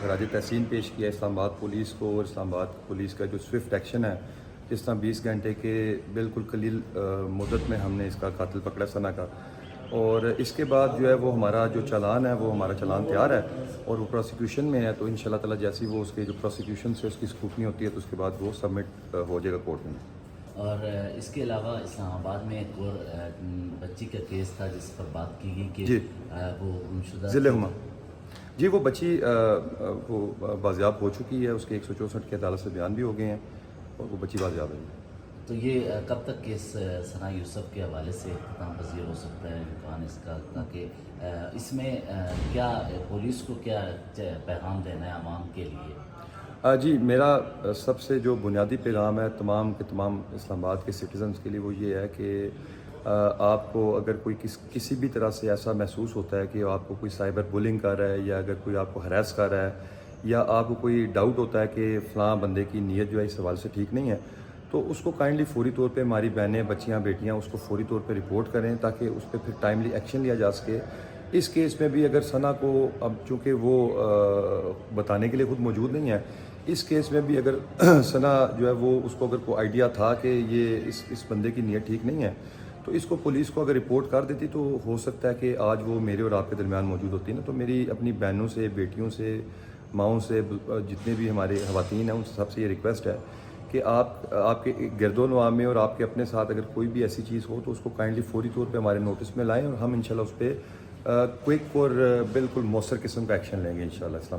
خراج تحسین پیش کیا اسلام آباد پولیس کو، اور اسلام آباد پولیس کا جو سوئفٹ ایکشن ہے، جس طرح 20 گھنٹے کے بالکل قلیل مدت میں ہم نے اس کا قاتل پکڑا ثنا کا، اور اس کے بعد جو ہے وہ ہمارا جو چالان ہے وہ ہمارا چالان تیار ہے اور وہ پروسیکیوشن میں ہے، تو ان شاء اللہ تعالیٰ جیسی وہ اس کے جو پروسیکیوشن سے اس کی اسکروٹنی ہوتی ہے تو اس کے بعد وہ سبمٹ ہو جائے گا کورٹ میں۔ اور اس کے علاوہ اسلام آباد میں ایک اور بچی کا کیس تھا جس پر بات کی گئی کہ جی، وہ گمشدہ ضلع ہما جی، وہ بچی وہ بازیاب ہو چکی ہے، اس کے 164 کے عدالت سے بیان بھی ہو گئے ہیں اور وہ بچی بازیاب ہے۔ تو یہ کب تک کیس ثنا یوسف کے حوالے سے اختتام پذیر ہو سکتا ہے امکان اس کا، تاکہ اس میں کیا پولیس کو کیا پیغام دینا ہے عوام کے لیے؟ جی، میرا سب سے جو بنیادی پیغام ہے تمام کے تمام اسلام آباد کے سٹیزنز کے لیے وہ یہ ہے کہ آپ کو اگر کوئی کسی بھی طرح سے ایسا محسوس ہوتا ہے کہ آپ کو کوئی سائبر بولنگ کر رہا ہے، یا اگر کوئی آپ کو ہراس کر رہا ہے، یا آپ کو کوئی ڈاؤٹ ہوتا ہے کہ فلاں بندے کی نیت جو ہے اس حوالے سے ٹھیک نہیں ہے، تو اس کو کائنڈلی فوری طور پہ ہماری بہنیں، بچیاں، بیٹیاں اس کو فوری طور پہ رپورٹ کریں تاکہ اس پہ پھر ٹائملی ایکشن لیا جا سکے۔ اس کیس میں بھی اگر ثنا کو اب چونکہ وہ بتانے کے لیے خود موجود نہیں ہے، اس کیس میں بھی اگر ثنا جو ہے وہ اس کو اگر کوئی آئیڈیا تھا کہ یہ اس بندے کی نیت ٹھیک نہیں ہے، تو اس کو پولیس کو اگر رپورٹ کر دیتی تو ہو سکتا ہے کہ آج وہ میرے اور آپ کے درمیان موجود ہوتی ہے نا۔ تو میری اپنی بہنوں سے، بیٹیوں سے، ماؤں سے، جتنے بھی ہمارے خواتین ہیں ان سب سے یہ ریکویسٹ ہے کہ آپ کے گرد و نواح میں اور آپ کے اپنے ساتھ اگر کوئی بھی ایسی چیز ہو تو اس کو کائنڈلی فوری طور پہ ہمارے نوٹس میں لائیں، اور ہم انشاءاللہ اس پہ کوئک اور بالکل مؤثر قسم کا ایکشن لیں گے انشاءاللہ۔ السلام